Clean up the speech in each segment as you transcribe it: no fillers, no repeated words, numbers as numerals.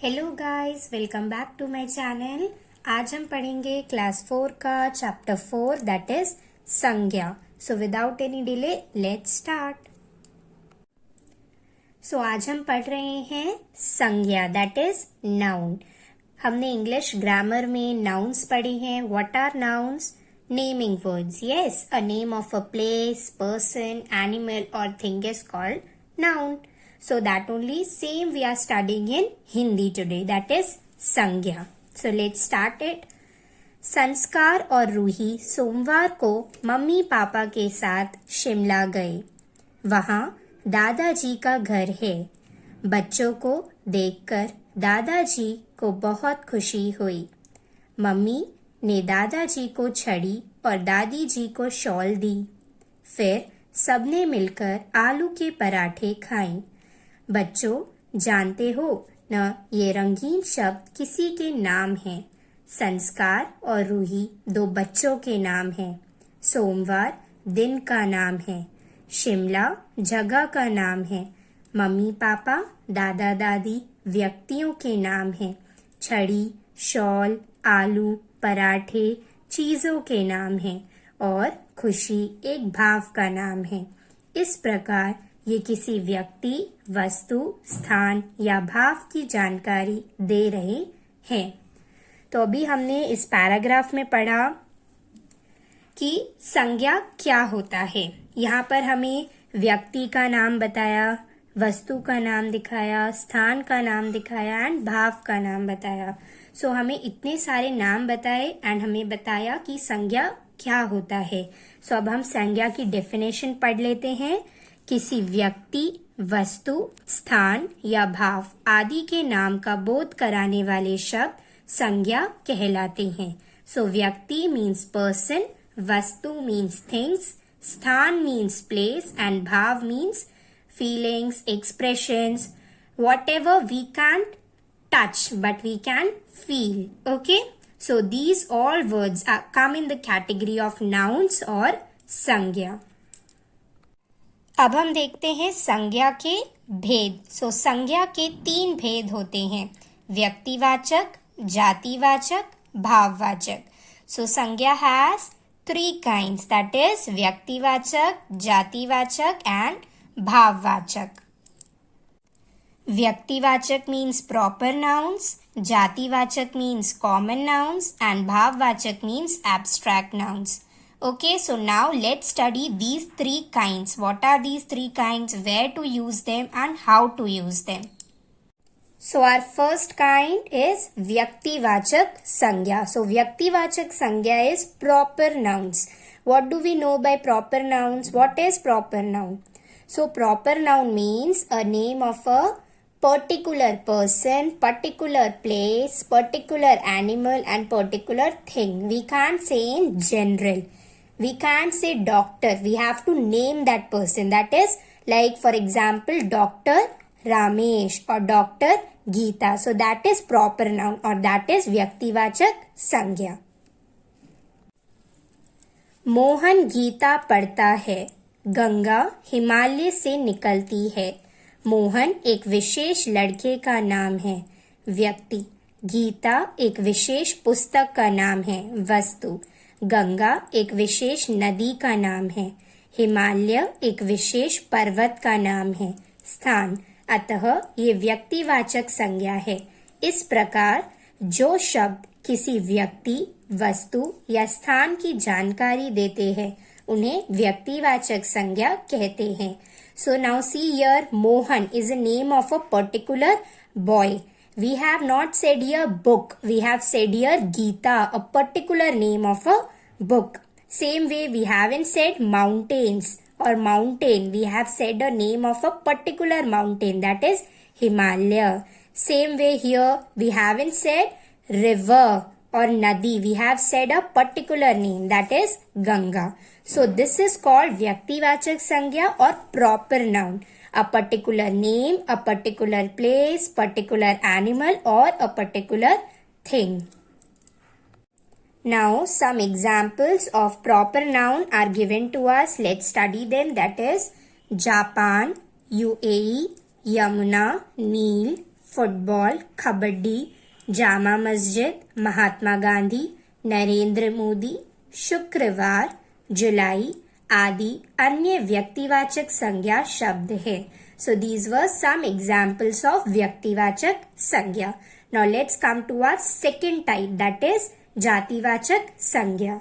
Hello guys, welcome back to my channel. आज हम पढ़ेंगे क्लास 4 का चैप्टर 4 दैट इज संज्ञा। So without any delay let's start. So आज हम पढ़ रहे हैं संज्ञा दैट इज नाउन। हमने इंग्लिश ग्रामर में नाउन्स पढ़े हैं। What are nouns? Naming words. Yes, a name of a place, person, animal और thing is called noun. So that only same we are studying in Hindi today, that is संज्ञा. So let's start it. संस्कार और रूही सोमवार को mummy papa के साथ शिमला गए. वहाँ दादाजी का घर है. बच्चों को देखकर दादाजी को बहुत खुशी हुई. मम्मी ने दादाजी को छड़ी और दादी जी को शॉल दी. फिर सबने मिलकर आलू के पराठे खाए. बच्चों, जानते हो न, ये रंगीन शब्द किसी के नाम हैं. संस्कार और रूही दो बच्चों के नाम हैं. सोमवार दिन का नाम है. शिमला जगह का नाम है. मम्मी पापा, दादा दादी व्यक्तियों के नाम हैं. छड़ी, शॉल, आलू, पराठे चीजों के नाम हैं और खुशी एक भाव का नाम है. इस प्रकार ये किसी व्यक्ति, वस्तु, स्थान या भाव की जानकारी दे रहे हैं. तो अभी हमने इस पैराग्राफ में पढ़ा कि संज्ञा क्या होता है. यहाँ पर हमें व्यक्ति का नाम बताया, वस्तु का नाम दिखाया, स्थान का नाम दिखाया एंड भाव का नाम बताया. सो हमें इतने सारे नाम बताए एंड हमें बताया कि संज्ञा क्या होता है. सो अब हम संज्ञा की डेफिनेशन पढ़ लेते हैं. किसी व्यक्ति, वस्तु, स्थान या भाव आदि के नाम का बोध कराने वाले शब्द संज्ञा कहलाते हैं. सो व्यक्ति मीन्स पर्सन, वस्तु मीन्स थिंग्स, स्थान मीन्स प्लेस एंड भाव means feelings, expressions, whatever we can't touch but we can feel. Okay, so these all words come in the category of nouns or संज्ञा. अब हम देखते हैं संज्ञा के भेद. सो संज्ञा के 3 भेद होते हैं: व्यक्तिवाचक, जातिवाचक, भाववाचक. सो संज्ञा हैज 3 kinds, दैट इज व्यक्तिवाचक, जातिवाचक एंड भाववाचक. व्यक्तिवाचक मीन्स प्रॉपर नाउन्स, जातिवाचक मीन्स कॉमन नाउन्स एंड भाववाचक means abstract nouns. Okay, so now let's study these 3 kinds. What are these 3 kinds, where to use them and how to use them? So our first kind is व्यक्तिवाचक संज्ञा. So व्यक्तिवाचक संज्ञा is proper nouns. What do we know by proper nouns? What is proper noun? So proper noun means a name of a particular person, particular place, particular animal and particular thing. We can't say in general. We can't say doctor. We have to name that person. That is like, for example, Dr. Ramesh or Dr. Geeta. So that is proper noun or that is व्यक्तिवाचक संज्ञा. मोहन गीता पढ़ता है. गंगा हिमालय से निकलती है. मोहन एक विशेष लड़के का नाम है. व्यक्ति. गीता एक विशेष पुस्तक का नाम है. वस्तु. गंगा एक विशेष नदी का नाम है. हिमालय एक विशेष पर्वत का नाम है. स्थान. अतः ये व्यक्तिवाचक संज्ञा है. इस प्रकार जो शब्द किसी व्यक्ति, वस्तु या स्थान की जानकारी देते हैं उन्हें व्यक्तिवाचक संज्ञा कहते हैं. So now see here, Mohan is a name of a particular boy. We have not said here book. We have said here Geeta, a particular name of a book. Same way we haven't said mountains or mountain. We have said a name of a particular mountain, that is Himalaya. Same way here we haven't said river or nadi. We have said a particular name, that is Ganga. So this is called व्यक्तिवाचक संज्ञा or proper noun. A particular name, a particular place, particular animal or a particular thing. Now some examples of proper noun are given to us. Let's study them. That is Japan, UAE, Yamuna, Nil, football, kabaddi, Jama Masjid, Mahatma Gandhi, Narendra Modi, शुक्रवार, जुलाई आदि अन्य व्यक्तिवाचक संज्ञा शब्द है. So these were some examples of व्यक्तिवाचक संज्ञा. Now let's come to our second type, that is जातिवाचक संज्ञा.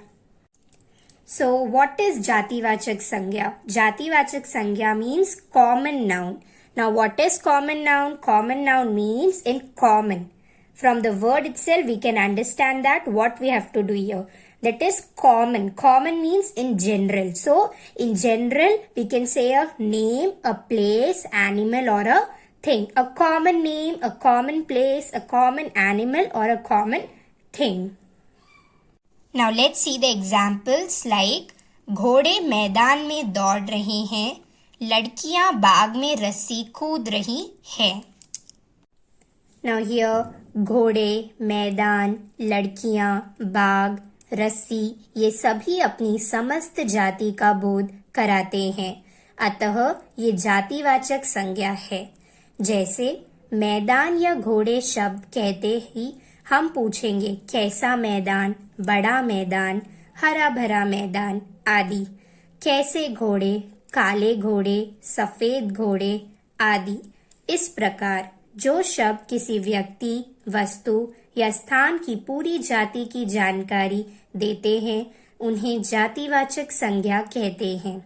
So what is जातिवाचक संज्ञा? जातिवाचक संज्ञा means common noun. Now what is common noun? Common noun means in common. From the word itself we can understand that what we have to do here. That is common. Common means in general. So in general we can say a name, a place, animal or a thing. A common name, a common place, a common animal or a common thing. Now let's see the examples like घोड़े मैदान में दौड़ रहे हैं, लड़कियां बाग में रस्सी कूद रही हैं. Now here घोड़े, मैदान, लड़कियां, बाग, रस्सी ये सभी अपनी समस्त जाति का बोध कराते हैं. अतः ये जातिवाचक संज्ञा है. जैसे मैदान या घोड़े शब्द कहते ही हम पूछेंगे कैसा मैदान, बड़ा मैदान, हरा भरा मैदान आदि. कैसे घोड़े, काले घोड़े, सफेद घोड़े आदि. इस प्रकार जो शब्द किसी व्यक्ति, वस्तु या स्थान की पूरी जाति की जानकारी देते हैं उन्हें जातिवाचक संज्ञा कहते हैं.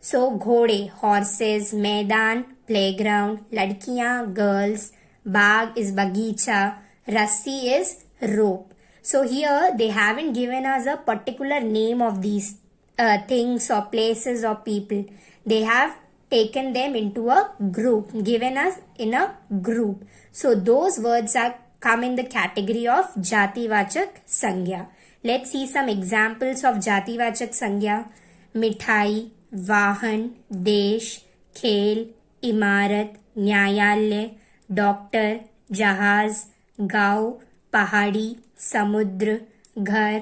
सो घोड़े हॉर्सेस, मैदान प्लेग्राउंड, लड़कियां गर्ल्स, बाग इज बगीचा, रस्सी is rope. So here they haven't given us a particular name of these things or places or people. They have taken them into a group, given us in a group. So those words are come in the category of जातिवाचक संज्ञा. Let's see some examples of जातिवाचक संज्ञा. मिठाई, वाहन, देश, खेल, इमारत, न्यायालय, doctor, जहाज, गांव, पहाड़ी, समुद्र, घर,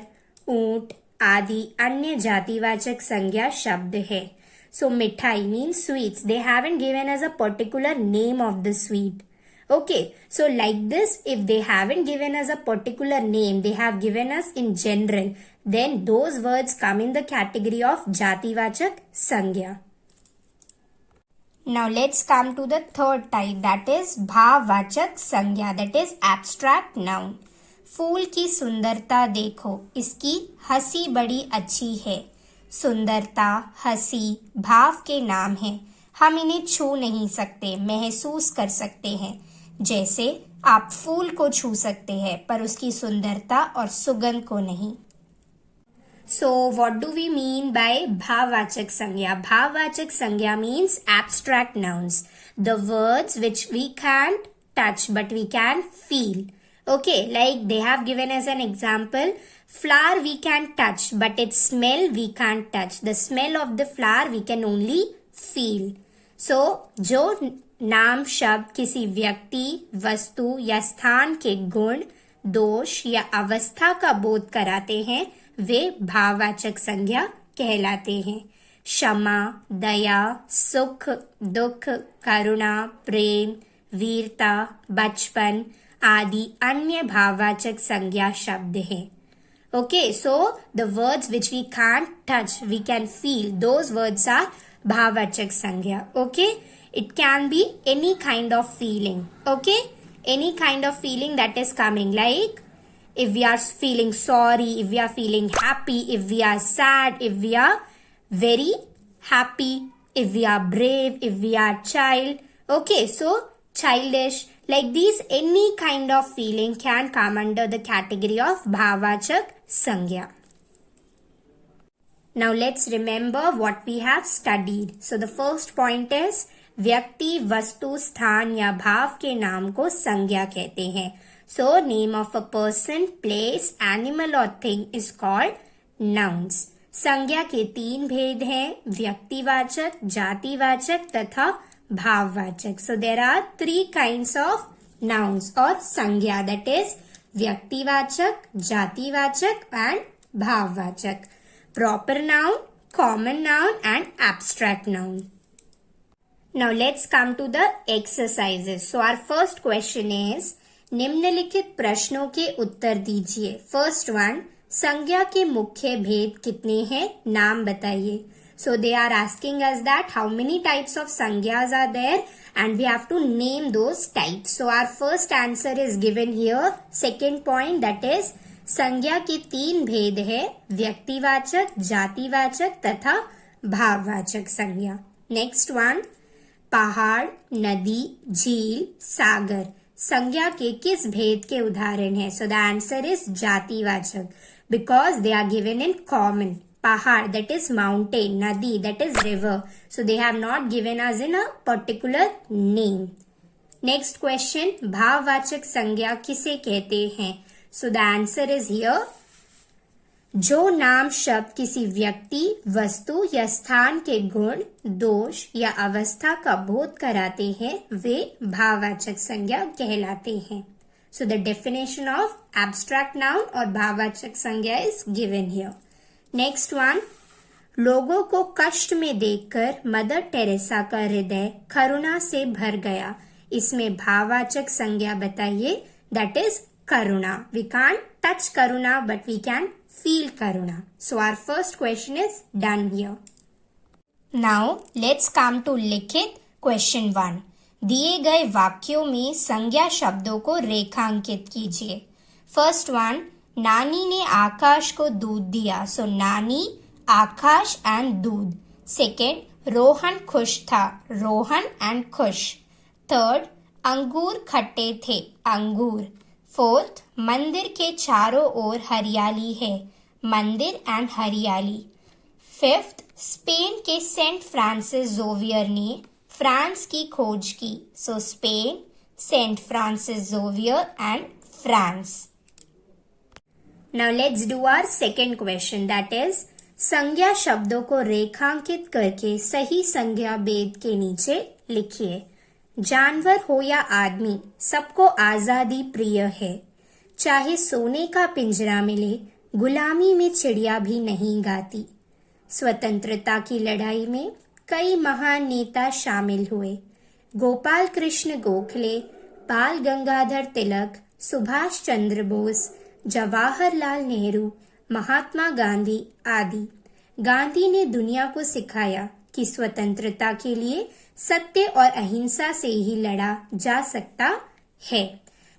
ऊंट आदि अन्य जातिवाचक संज्ञा शब्द है. So मिठाई means sweets. They haven't given us a particular name of the sweet. Okay, so like this, if they haven't given us a particular name, they have given us in general, then those words come in the category of जातिवाचक संज्ञा. Now let's come to the third type, that is भाववाचक संज्ञा, that is abstract noun. फूल की सुंदरता देखो, इसकी हंसी बड़ी अच्छी है. सुंदरता, हंसी भाव के नाम हैं. हम इन्हें छू नहीं सकते, महसूस कर सकते हैं. जैसे आप फूल को छू सकते हैं पर उसकी सुंदरता और सुगंध को नहीं. So what do we mean by भाववाचक संज्ञा? भाववाचक संज्ञा means abstract nouns, the words which we can't touch but we can feel. Okay, like they have given us an example. Flower we can touch but its smell we can't touch. The smell of the flower we can only feel. So जो नाम शब्द किसी व्यक्ति, वस्तु या स्थान के गुण, दोष या अवस्था का बोध कराते हैं वे भाववाचक संज्ञा कहलाते हैं. क्षमा, दया, सुख, दुख, करुणा, प्रेम, वीरता, बचपन आदि अन्य भाववाचक संज्ञा शब्द हैं. Okay, so the words which we can't touch, we can feel, those words are भाववाचक संज्ञा. Okay, it can be any kind of feeling. Okay, any kind of feeling that is coming, like if we are feeling sorry, if we are feeling happy, if we are sad, if we are very happy, if we are brave, if we are child. Okay, so childish, like these, any kind of feeling can come under the category of भाववाचक संज्ञा. Now let's remember what we have studied. So the first point is व्यक्ति, वस्तु, स्थान या भाव के नाम को संज्ञा कहते हैं. So name of a person, place, animal or thing is called nouns. संज्ञा के 3 भेद हैं, व्यक्तिवाचक, जातिवाचक तथा भाववाचक. So there are 3 kinds of nouns or संज्ञा, that is व्यक्तिवाचक, जातिवाचक and भाववाचक. Proper noun, common noun and abstract noun. Now let's come to the exercises. So our first question is, निम्नलिखित प्रश्नों के उत्तर दीजिए. First one, संज्ञा के मुख्य भेद कितने हैं? नाम बताइए. So they are asking us that how many types of sangyas are there and we have to name those types. So our first answer is given here. Second point, that is संज्ञा के 3 भेद है, व्यक्तिवाचक, जातिवाचक तथा भाववाचक संज्ञा. Next one, पहाड़, नदी, झील, सागर संज्ञा के किस भेद के उदाहरण है? सो द आंसर इज जातिवाचक because they are given in common. पहाड़, that is mountain, nadi, that is river. So they have not given us in a particular name. Next question, भाववाचक संज्ञा किसे कहते हैं? So the answer is here. जो नाम शब्द किसी व्यक्ति, वस्तु या स्थान के गुण, दोष या अवस्था का बोध कराते हैं, वे भाववाचक संज्ञा कहलाते हैं. So the definition of abstract noun और भाववाचक संज्ञा is given here. Next one, लोगों को कष्ट में देखकर मदर टेरेसा का हृदय करुणा से भर गया. इसमें भाववाचक संज्ञा बताइए. That is karuna. We can't touch karuna but we can feel karuna. So our first question is done here. Now let's come to likhit. Question 1, दिए गए वाक्यों में संज्ञा शब्दों को रेखांकित कीजिए. फर्स्ट वन, नानी ने आकाश को दूध दिया. सो नानी, आकाश एंड दूध. सेकेंड, रोहन खुश था. रोहन एंड खुश. थर्ड, अंगूर खट्टे थे. अंगूर. फोर्थ, मंदिर के चारों ओर हरियाली है. मंदिर एंड हरियाली. फिफ्थ, स्पेन के सेंट फ्रांसिस जोवियर ने फ्रांस की खोज की. So Spain, Saint Francis Xavier and France. Now let's do our second question, that is संज्ञा शब्दों को रेखांकित करके सही संज्ञा भेद के नीचे लिखिए. जानवर हो या आदमी, सबको आजादी प्रिय है. चाहे सोने का पिंजरा मिले, गुलामी में चिड़िया भी नहीं गाती. स्वतंत्रता की लड़ाई में कई महान नेता शामिल हुए. गोपाल कृष्ण गोखले, बाल गंगाधर तिलक, सुभाष चंद्र बोस, जवाहरलाल नेहरू, महात्मा गांधी आदि. गांधी ने दुनिया को सिखाया कि स्वतंत्रता के लिए सत्य और अहिंसा से ही लड़ा जा सकता है.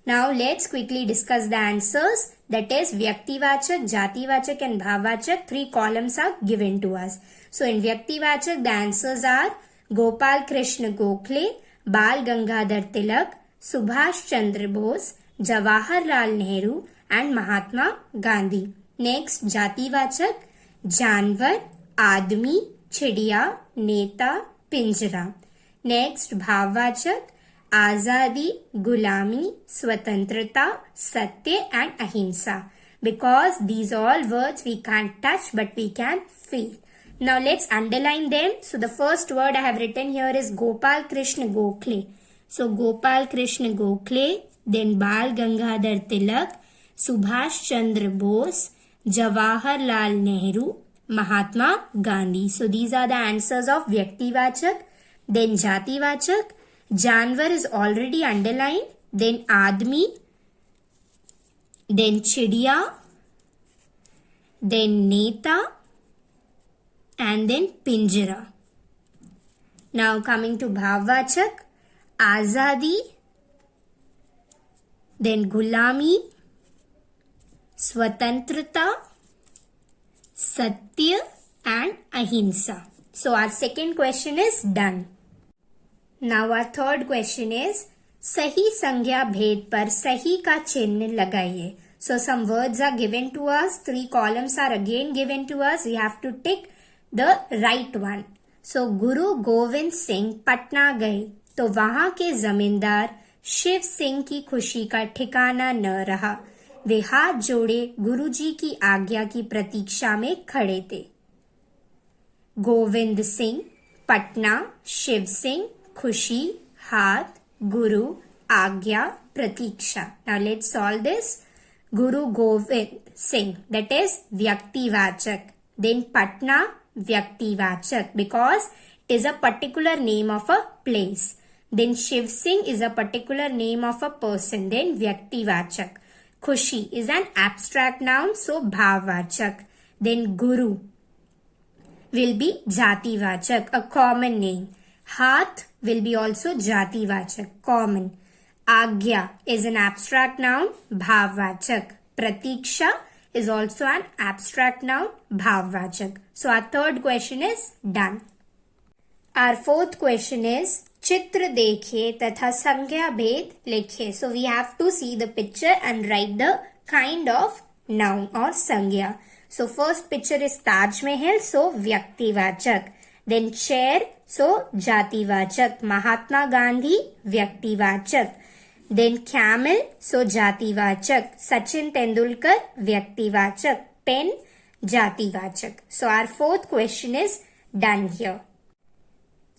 Now let's quickly discuss the answers. That is व्यक्तिवाचक, जातिवाचक एंड भाववाचक. 3 columns are given to us. So in व्यक्तिवाचक the answers are Gopal Krishna Gokhale, Bal Gangadhar Tilak, Subhash Chandra Bose, Jawaharlal Nehru and Mahatma Gandhi. Next, जातिवाचक, जानवर, आदमी, चिड़िया, नेता, पिंजरा. नेक्स्ट, भाववाचक, आजादी, गुलामी, स्वतंत्रता, सत्य एंड अहिंसा. Because these all words we can't touch but we can feel. Now let's underline them. So the first word I have written here is Gopal Krishna Gokhale. So Gopal Krishna Gokhale, then Bal Gangadhar Tilak, Subhash Chandra Bose, Jawaharlal Nehru, Mahatma Gandhi. So these are the answers of व्यक्तिवाचक. Then जातिवाचक, जानवर is already underline. Then आदमी, then चिड़िया, then नेता and then पिंजरा. Now coming to भाववाचक, आजादी, then गुलामी, स्वतंत्रता, सत्य एंड अहिंसा. So our second question is done. Now our third question is सही संज्ञा भेद पर सही का चिन्ह लगाइए. So some words are given to us. 3 columns are again given to us. We have to tick the right one. So गुरु गोविंद सिंह पटना गए तो वहां के जमींदार शिव सिंह की खुशी का ठिकाना न रहा. वे हाथ जोड़े गुरुजी की आज्ञा की प्रतीक्षा में खड़े थे. गोविंद सिंह, पटना, शिव सिंह, खुशी, हाथ, गुरु, आज्ञा, प्रतीक्षा. Now let's solve this. Guru Gobind Singh, that is व्यक्तिवाचक. देन पटना, व्यक्तिवाचक because it is a particular name of a place. Then Shiv Singh is a particular name of a person. Then Vyaktivachak. Khushi is an abstract noun, so Bhavvachak. Then Guru will be Jativachak, a common name. Haath will be also Jativachak, common. Agya is an abstract noun, Bhavvachak. Pratiksha is also an abstract noun, Bhavvachak. So our third question is done. Our fourth question is चित्र देखिए तथा संज्ञा भेद लिखिए. So we have to see the picture and write the kind of noun or संज्ञा. So first picture is Taj Mahal, so Vyaktivachak. Then chair, so Jativachak. Mahatma Gandhi, Vyaktivachak. Then camel, so Jativachak. Sachin Tendulkar, Vyaktivachak. Pen, Jativachak. So our fourth question is done here.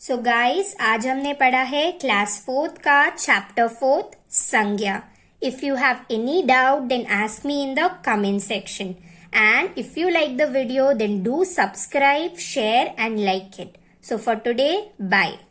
So guys, आज हमने पढ़ा है class 4th का chapter 4th संज्ञा. If you have any doubt, then ask me in the comment section. And if you like the video, then do subscribe, share and like it. So for today, bye.